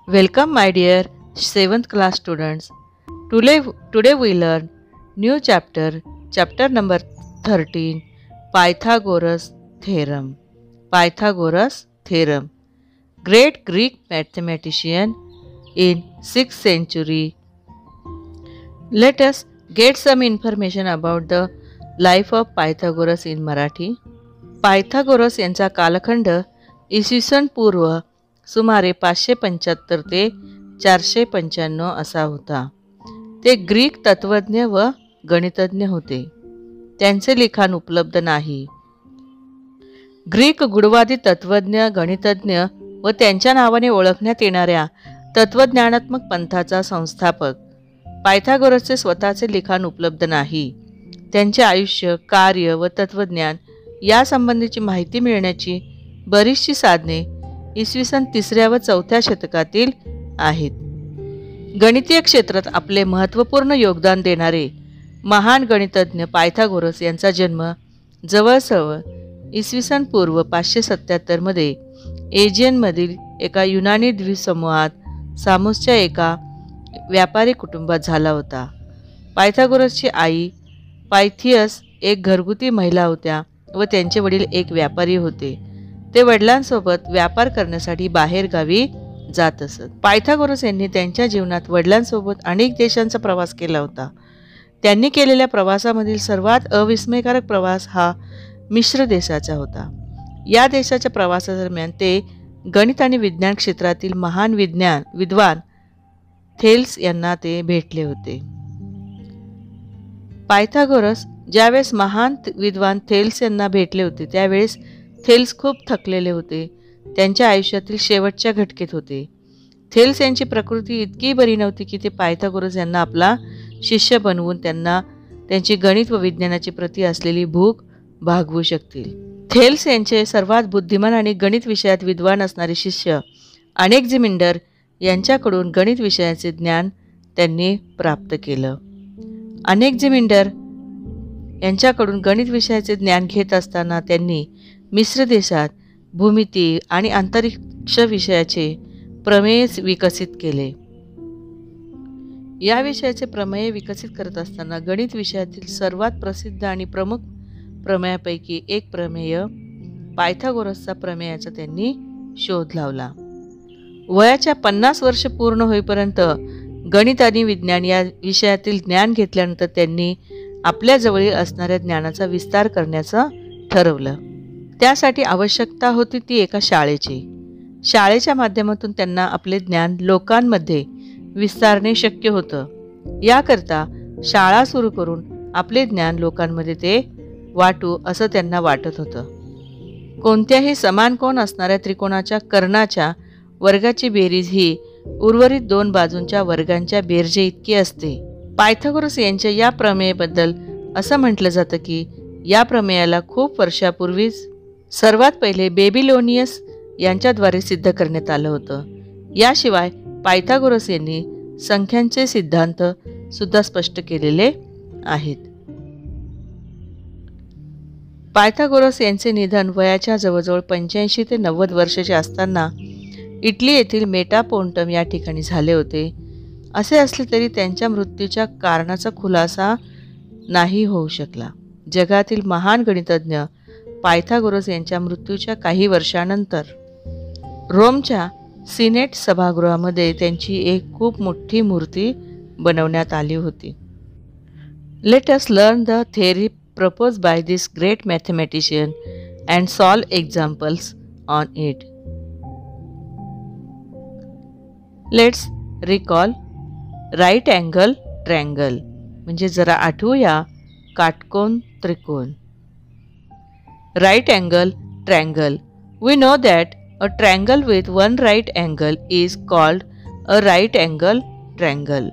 Welcome, my dear 7th class students. Today we learn new chapter number 13, Pythagoras theorem. Pythagoras theorem. Great Greek mathematician in 6th century. Let us get some information about the life of Pythagoras in Marathi. Pythagoras यांचा कालखंड इसवी सन पूर्व सुमारे 575 ते 495 असा होता. ते Greek तत्वज्ञ व गणितज्ञ होते. त्यांचे लिखाण उपलब्ध नाही. ग्रीक गूढवादी तत्वज्ञ, गणितज्ञ व त्यांच्या नावाने ओळखण्यात येणाऱ्या तत्वज्ञानात्मक पंथाचा संस्थापक. पायथागोरसचे स्वतःचे लिखाण उपलब्ध नाही. त्यांचे आयुष्य, कार्य व तत्वज्ञान यासंबंधीची माहिती मिळण्याची बरीचशी साधने इसवी सन 3ऱ्या व 4थ्या शतकातील आहेत. गणितीय क्षेत्रात आपले महत्त्वपूर्ण योगदान देणारे महान गणितज्ञ पायथागोरस यांचा जन्म जवळजवळ इसवी सन पूर्व 577 मध्ये एजियनमधील एका युनानी द्वीपसमूहात सामोसच्या एका व्यापारी कुटुंबात झाला होता. पायथागोरसची आई पायथियस एक घरगुती महिला होत्या व त्यांचे वडील एक व्यापारी होते. ते वडिलांसोबत व्यापार करण्यासाठी बाहेर गावी जात असत. पायथागोरस यांनी त्यांच्या जीवनात वडिलांसोबत अनेक देशांचा प्रवास केला होता. त्यांनी केलेल्या प्रवासामधील सर्वात अविस्मयकारक प्रवास हा मिश्र देशाचा होता. या देशाच्या प्रवासादरम्यान ते गणित आणि विज्ञान क्षेत्रातील महान विद्वान थेल्स यांना ते भेटले होते. पायथागोरस ज्यावेळेस महान विद्वान थेल्स यांना भेटले होते त्यावेळेस थेल्स खूप थकलेले होते. त्यांच्या आयुष्यातील शेवटच्या घटकेत होते. थेल्स यांची प्रकृती इतकी बरी नव्हती की ते पायथागोरस यांना आपला शिष्य बनवून त्यांना त्यांची गणित व विज्ञानाची प्रती असलेली भूक भागवू शकतील. थेल्स यांचे सर्वात बुद्धिमान आणि गणित विषयात विद्वान असणारे शिष्य अनेक्झिमिंडर यांच्याकडून गणित विषयाचे ज्ञान त्यांनी प्राप्त केलं. अनेक्झिमिंडर यांच्याकडून गणित विषयाचे ज्ञान घेत असताना त्यांनी मिस्र देशात भूमिती आणि अंतरिक्ष विषयाचे प्रमेय विकसित केले. या विषयाचे प्रमेय विकसित करत असताना गणित विषयातील सर्वात प्रसिद्ध आणि प्रमुख प्रमेयापैकी एक प्रमेय पायथागोरसचा प्रमेयाचा त्यांनी शोध लावला. वयाच्या 50 वर्ष पूर्ण होईपर्यंत गणित आणि विज्ञान या विषयातील ज्ञान घेतल्यानंतर त्यांनी आपल्या जवळील असणाऱ्या ज्ञानाचा विस्तार करण्याचं ठरवलं. त्यासाठी आवश्यकता होती ती एका शाळेची. शाळेच्या माध्यमातून त्यांना आपले ज्ञान लोकांमध्ये विस्तारणे शक्य होतं. याकरता शाळा सुरू करून आपले ज्ञान लोकांमध्ये ते वाटू असं त्यांना वाटत होतं. कोणत्याही समान कोन असणाऱ्या त्रिकोणाच्या कर्णाच्या वर्गाची बेरीज ही उर्वरित 2 बाजूंच्या वर्गांच्या बेरजे इतकी असते. पायथागोरस यांच्या या प्रमेयाबद्दल असं म्हटलं जातं की या प्रमेयाला खूप वर्षापूर्वीच सर्वात पहिले बेबिलोनियस यांच्याद्वारे सिद्ध करण्यात आलं होतं. याशिवाय पायथागोरस यांनी संख्यांचे सिद्धांत सुद्धा स्पष्ट केलेले आहेत. पायथागोरस यांचे निधन वयाच्या जवळजवळ 85 ते 90 वर्षाचे असताना इटली येथील मेटापोंटम या ठिकाणी झाले होते. असे असले तरी त्यांच्या मृत्यूच्या कारणाचा खुलासा नाही होऊ शकला. जगातील महान गणितज्ञ पायथागोरस यांच्या मृत्यूच्या काही वर्षानंतर रोमच्या सिनेट सभागृहामध्ये त्यांची एक खूप मोठी मूर्ती बनवण्यात आली होती. Let us learn the theory proposed by this great mathematician and solve examples on it. Let's recall right angle triangle म्हणजे जरा आठवूया काटकोन त्रिकोण. Right angle triangle. We know that a triangle with one right angle is called a right angle triangle.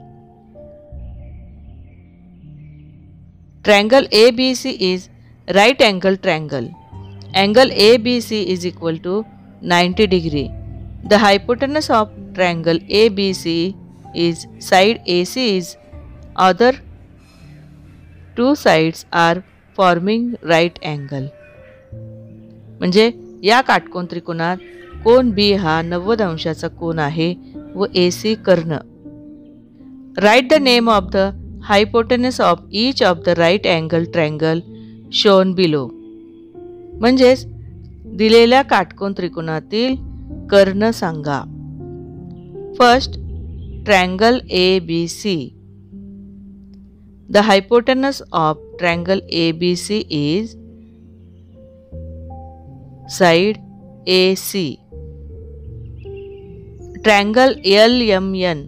Triangle ABC is right angle triangle. Angle ABC is equal to 90 degree. The hypotenuse of triangle ABC is side AC is other two sides are forming right angle. म्हणजे या काटकोन त्रिकोणात कोन B हा 90 अंशाचा कोन आहे व AC कर्ण. Right the name of the hypotenuse of each of the right angle triangle shown below. म्हणजेच दिलेल्या काटकोन त्रिकोणातील कर्ण सांगा. First, triangle ABC. The hypotenuse of triangle ABC is side AC. Triangle LMN.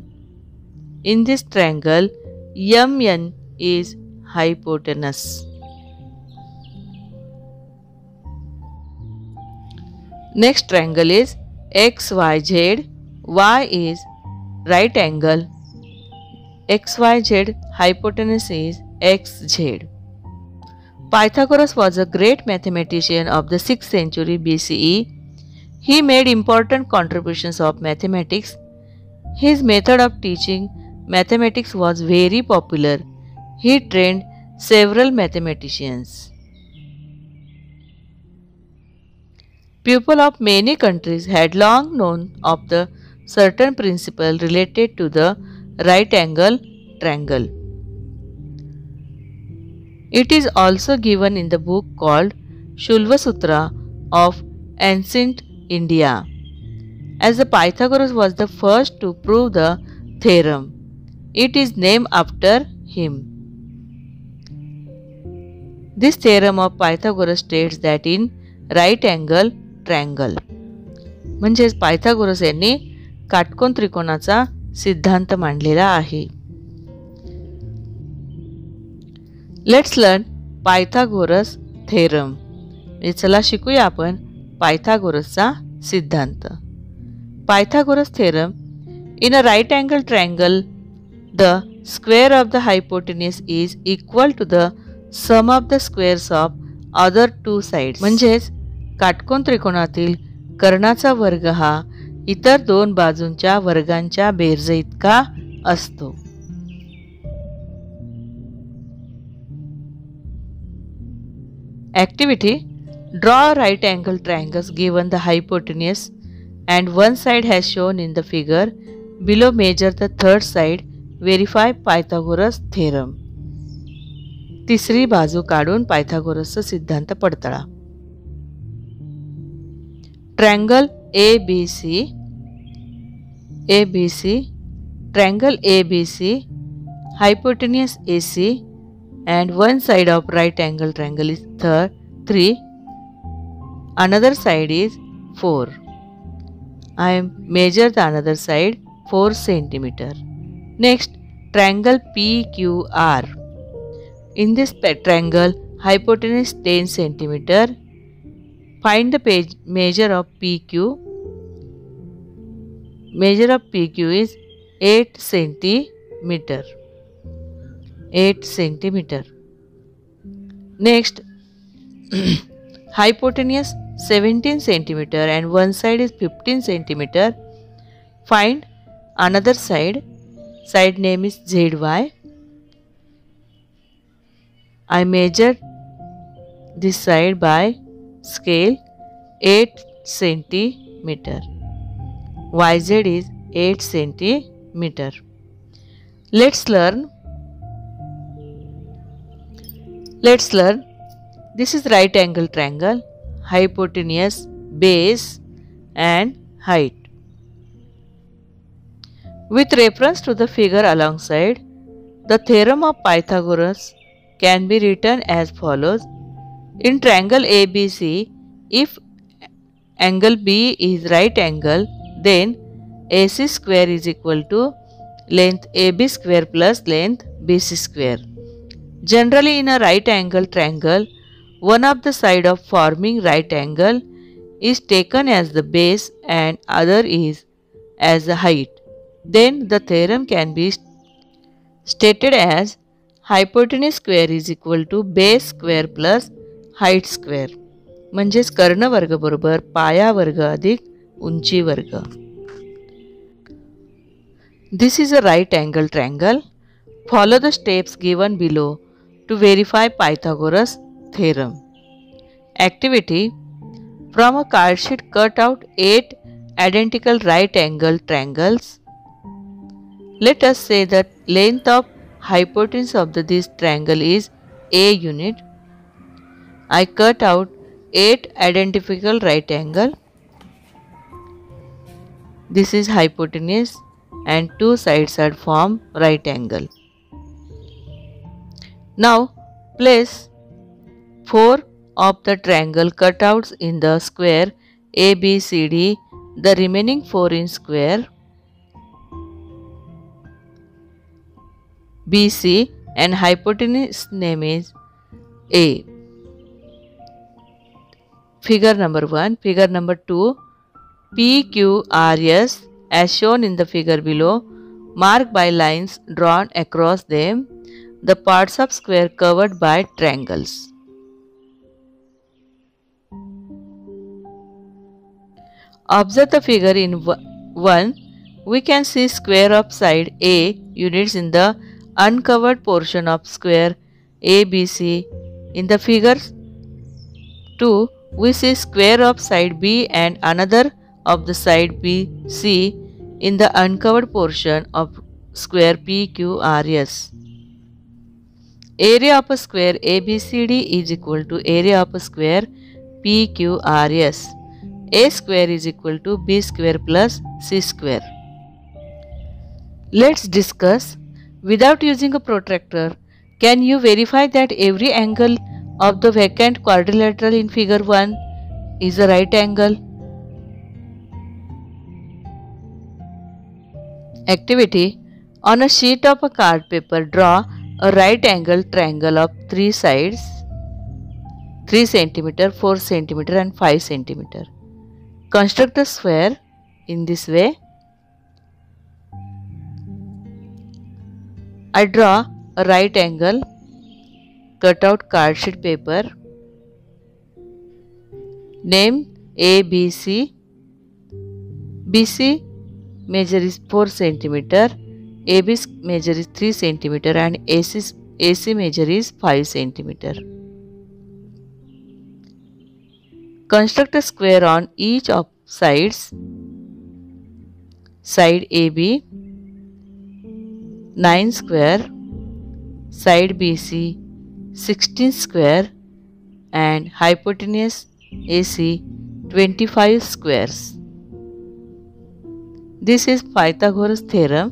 In this triangle, MN is hypotenuse. Next triangle is XYZ. Y is right angle. XYZ hypotenuse is XZ. Pythagoras was a great mathematician of the 6th century BCE. He made important contributions of mathematics. His method of teaching mathematics was very popular. He trained several mathematicians. People of many countries had long known of the certain principle related to the right angle triangle. It is also given in the book called Shulva Sutra of ancient India. As the Pythagoras was the first to prove the theorem, it is named after him. This theorem of Pythagoras states that in right angle triangle, म्हणजेच Pythagoras यांनी काटकोन त्रिकोणाचा सिद्धांत मांडलेला आहे. Let's learn Pythagoras theorem. चला शिकूया आपण पायथागोरसचा सिद्धांत. Pythagoras theorem. In a right angle triangle the square of the hypotenuse is equal to the sum of the squares of other two sides. म्हणजेच काटकोन त्रिकोणातील कर्णाचा वर्ग हा इतर दोन बाजूंच्या वर्गांच्या बेरज इतका असतो. Activity. Draw right angle triangles given the hypotenuse and one side has shown in the figure. Below measure the third side. Verify Pythagoras theorem. तिसरी बाजू काढून पायथागोरसचा सिद्धांत पडताळा. Triangle ABC. Triangle ABC, hypotenuse AC, and one side of right angle triangle is 3. Another side is 4. I measure the another side 4 centimeter. Next, triangle PQR. In this triangle, hypotenuse 10 centimeter. Find the measure of PQ. Measure of PQ is 8 centimeter. 8 centimeter. Next, hypotenuse 17 centimeter and one side is 15 centimeter. Find another side. Side name is ZY. I measured this side by scale 8 centimeter. YZ is 8 centimeter. Let's learn. This is right angle triangle, hypotenuse, base and height. With reference to the figure alongside, the theorem of Pythagoras can be written as follows. In triangle ABC, if angle B is right angle, then AC square is equal to length AB square plus length BC square. Generally, in a right angle triangle, one of the side of forming right angle is taken as the base and other is as the height. Then the theorem can be stated as hypotenuse square is equal to base square plus height square. म्हणजेच कर्ण वर्ग बरोबर पाया वर्ग अधिक उंची वर्ग. This is a right angle triangle. Follow the steps given below to verify Pythagoras theorem. Activity. From a card sheet, cut out 8 identical right angle triangles Let us say that length of hypotenuse of this triangle is A unit. I cut out 8 identical right angle. This is hypotenuse and two sides are form right angle. Now place 4 of the triangle cutouts in the square ABCD. The remaining 4 in square BC and hypotenuse name is A. Figure number 1. Figure number 2. PQRS as shown in the figure below, marked by lines drawn across them, the parts of square covered by triangles. Observe the figure in 1. We can see square of side A units in the uncovered portion of square ABC. In the figure 2, we see square of side B and another of the side BC in the uncovered portion of square PQRS. Area of a square ABCD is equal to area of a square PQRS. A square is equal to B square plus C square. Let's discuss. Without using a protractor, can you verify that every angle of the vacant quadrilateral in figure 1 is a right angle? Activity. On a sheet of a card paper, draw a right angle triangle of 3 sides 3 cm, 4 cm and 5 cm. Construct the square in this way. I draw a right angle, cut out card sheet paper, name ABC. BC measure is 4 cm, AB measure is 3 cm and AC measure is 5 cm. Construct a square on each of sides. Side AB 9 square, side BC 16 square and hypotenuse AC 25 squares. This is Pythagoras theorem.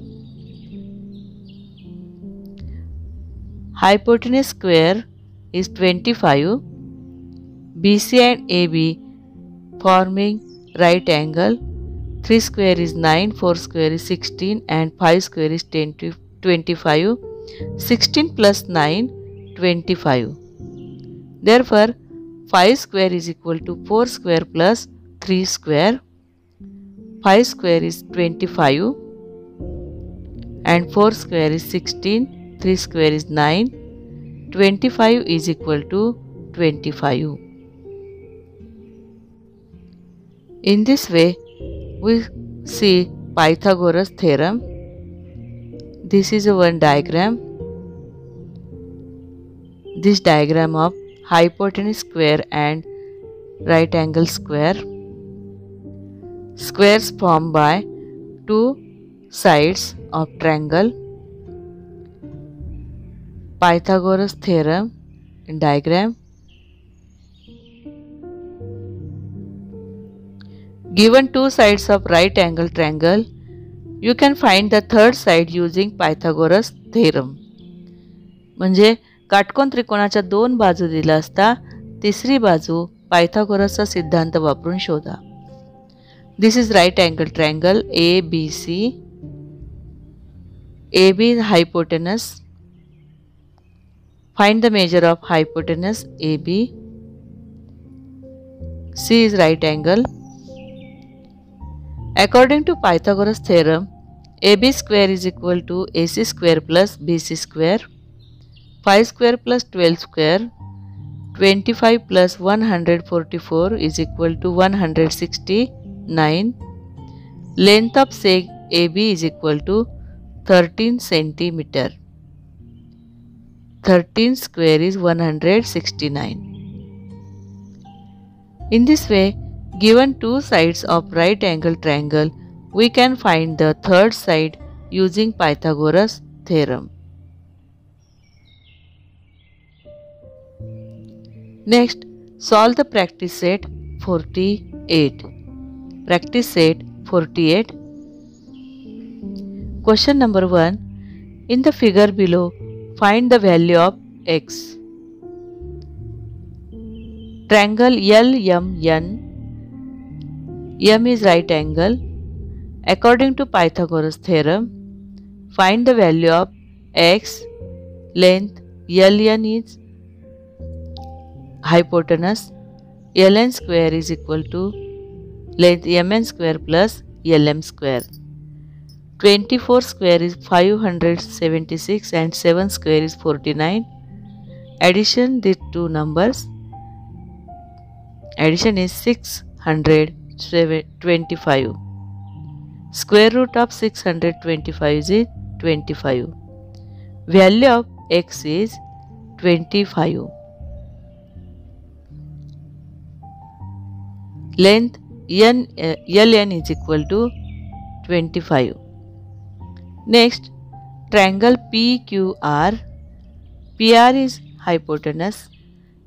Hypotenuse square is 25. BC and AB forming right angle. 3 square is 9, 4 square is 16 and 5 square is 25. 16 plus 9, 25. Therefore, 5 square is equal to 4 square plus 3 square. 5 square is 25 and 4 square is 16, 3 square is 9. 25 is equal to 25. In this way, we see Pythagoras theorem. This is one diagram. This diagram of hypotenuse square and right angle square. Squares formed by two sides of triangle. Pythagoras theorem in diagram. Given two sides of right angle triangle, you can find the third side using Pythagoras theorem. म्हणजे काटकोन त्रिकोणाच्या दोन बाजू दिल्या असता तिसरी बाजू पायथागोरसचा सिद्धांत वापरून शोधा. This is right angle triangle ABC. AB is hypotenuse. Find the measure of hypotenuse AB. C is right angle. According to Pythagoras theorem, AB square is equal to AC square plus BC square. 5 square plus 12 square. 25 plus 144 is equal to 169. Length of seg AB is equal to 13 centimeter. 13 square is 169. In this way, given two sides of right angle triangle, we can find the third side using Pythagoras theorem. Next, solve the practice set 48. Practice set 48. Question number 1. In the figure below, find the value of x. Triangle LMN. M is right angle. According to Pythagoras theorem, find the value of x. Length LN is hypotenuse. Ln square is equal to length Mn square plus Lm square. 24 square is 576 and 7 square is 49. Addition these two numbers. Addition is 625. Square root of 625 is 25. Value of x is 25. Length Ln is equal to 25. Next, triangle PQR. PR is hypotenuse.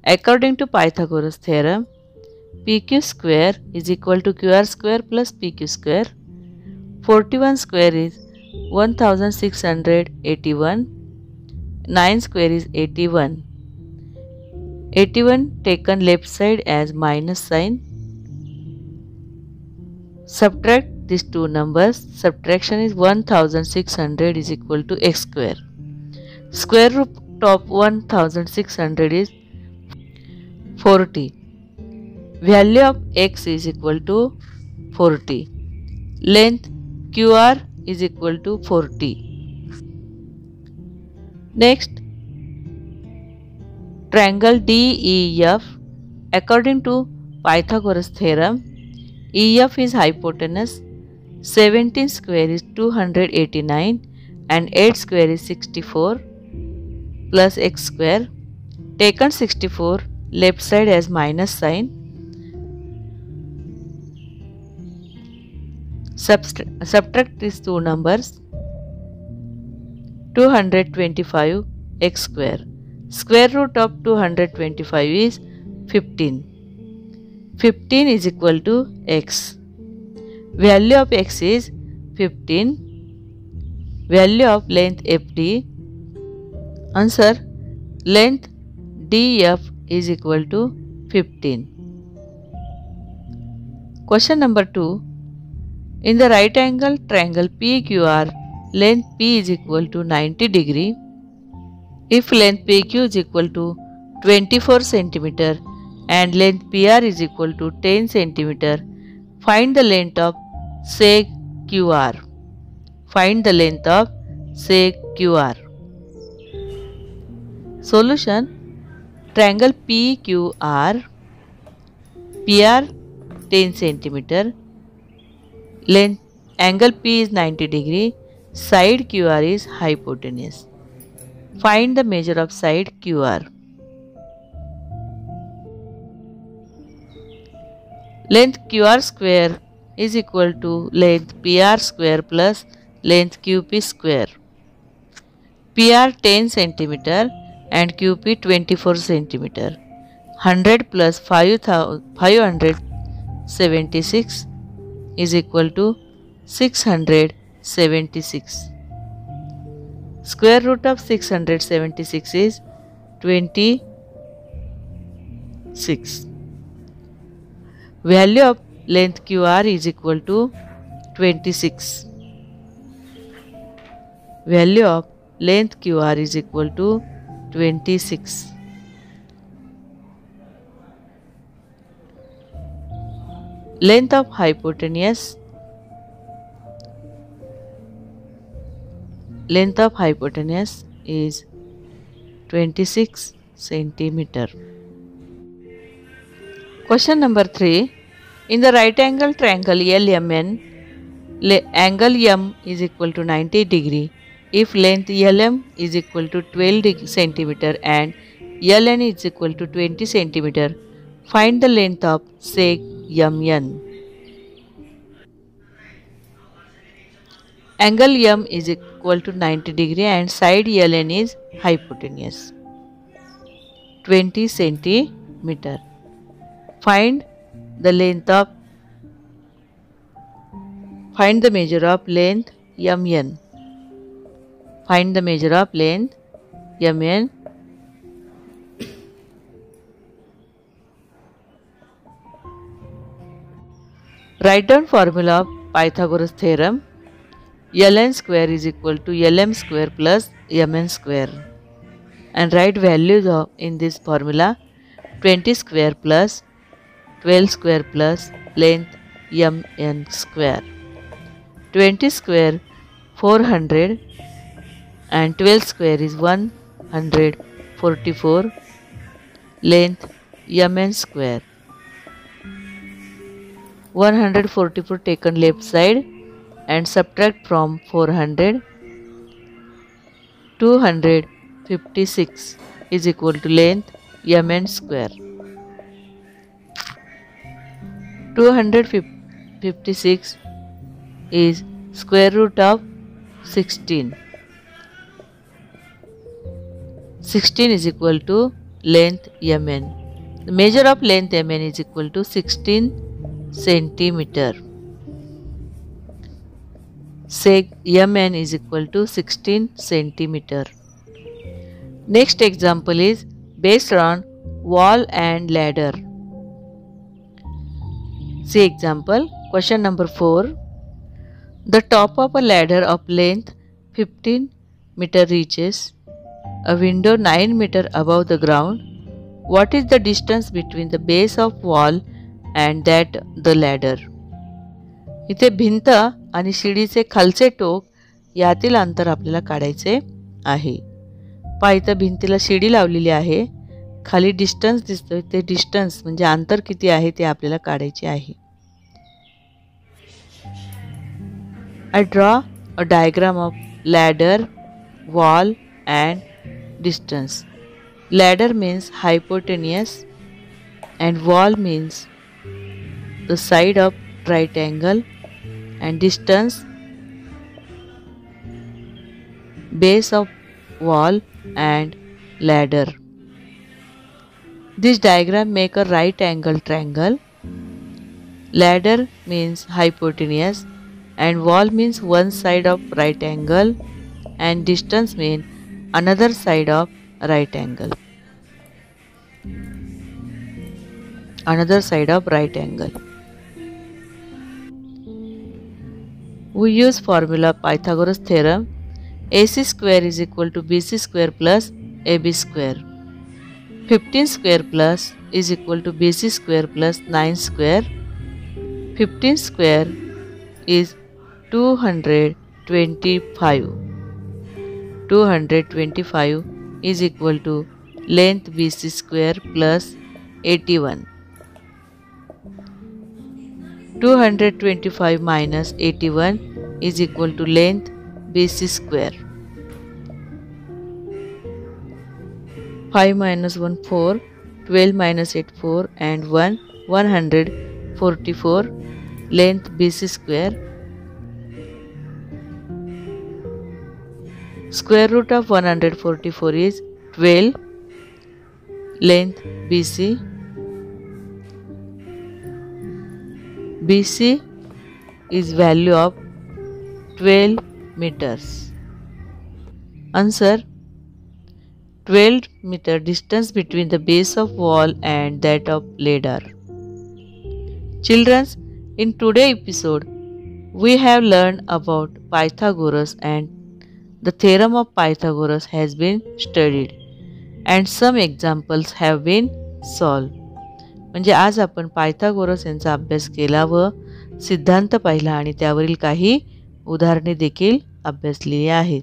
According to Pythagoras theorem, PQ square is equal to QR square plus PQ square. 41 square is 1681. 9 square is 81. 81 taken left side as minus sign. Subtract these two numbers. Subtraction is 1600 is equal to x square. Square root of 1600 is 40. Value of x is equal to 40. Length QR is equal to 40. Next, triangle DEF. According to Pythagoras theorem, EF is hypotenuse. 17 square is 289 and 8 square is 64 plus x square. Taken 64 left side as minus sign. Subtract these two numbers. 225 x square. Square root of 225 is 15. 15 is equal to x. Value of x is 15. Value of length FD. Answer: length DF is equal to 15. Question number 2. In the right angle triangle PQR, length P is equal to 90 degree. If length PQ is equal to 24 cm and length PR is equal to 10 cm, find the length of seg QR. Find the length of seg QR. Solution: triangle PQR, PR 10 cm, length angle P is 90 degree, side QR is hypotenuse. Find the measure of side QR. Length QR square is equal to length PR square plus length QP square. PR 10 cm and QP 24 cm. 100 plus 576 is equal to 676. Square root of 676 is 26. Value of length QR is equal to 26. Value of length QR is equal to 26. Length of hypotenuse. Length of hypotenuse is 26 cm. Question number 3. In the right angle triangle LMN, angle M is equal to 90 degree. If length LM is equal to 12 cm and Ln is equal to 20 cm, find the length of seg MN. Angle M is equal to 90 degree and side LN is hypotenuse 20 centimeter. Find the measure of length MN. Find the measure of length MN. Write down formula of Pythagoras theorem. Ln square is equal to Lm square plus Mn square. And write values of in this formula 20 square plus 12 square plus length Mn square. 20 square 400 and 12 square is 144, length Mn square. 144 taken left side and subtract from 400. 256 is equal to length Mn square. 256 is square root of 16. 16 is equal to length Mn. The measure of length Mn is equal to 16 centimeter. Seg Mn is equal to 16 centimeter. Next example is based on wall and ladder. See example, question number 4. The top of a ladder of length 15 meter reaches a window 9 meter above the ground. What is the distance between the base of wall and that the ladder? इथे भिंत आणि शिडीचे खालचे टोक यातील अंतर आपल्याला काढायचे आहे. पहा इथे भिंतीला शिडी लावलेली आहे. खाली डिस्टन्स दिसतोय, ते डिस्टन्स म्हणजे अंतर किती आहे ते आपल्याला काढायचे आहे. I draw a diagram of ladder, wall and distance. Ladder means hypotenuse and wall means the side of right angle, and distance base of wall and ladder. This diagram make a right angle triangle. Ladder means hypotenuse and wall means one side of right angle, and distance means another side of right angle. Another side of right angle. We use formula Pythagoras theorem. AC square is equal to BC square plus AB square. 15 square plus is equal to BC square plus 9 square. 15 square is 225. 225 is equal to length BC square plus 81. 225 minus 81 is equal to length BC square. 5 minus 1 4, 12 minus 8 4 and 1 144, length BC square. Square root of 144 is 12, length BC. BC is value of 12 meters. Answer: 12 meter distance between the base of wall and that of ladder. Children, in today's episode, we have learned about Pythagoras, and the theorem of Pythagoras has been studied and some examples have been solved. म्हणजे आज आपण Pythagoras यांचा अभ्यास केला व सिद्धांत पाहिला आणि त्यावरील काही उदाहरणे देखील अभ्यासलेली आहेत.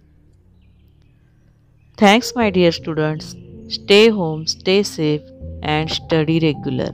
Thanks my dear students. Stay home, stay safe and study regular.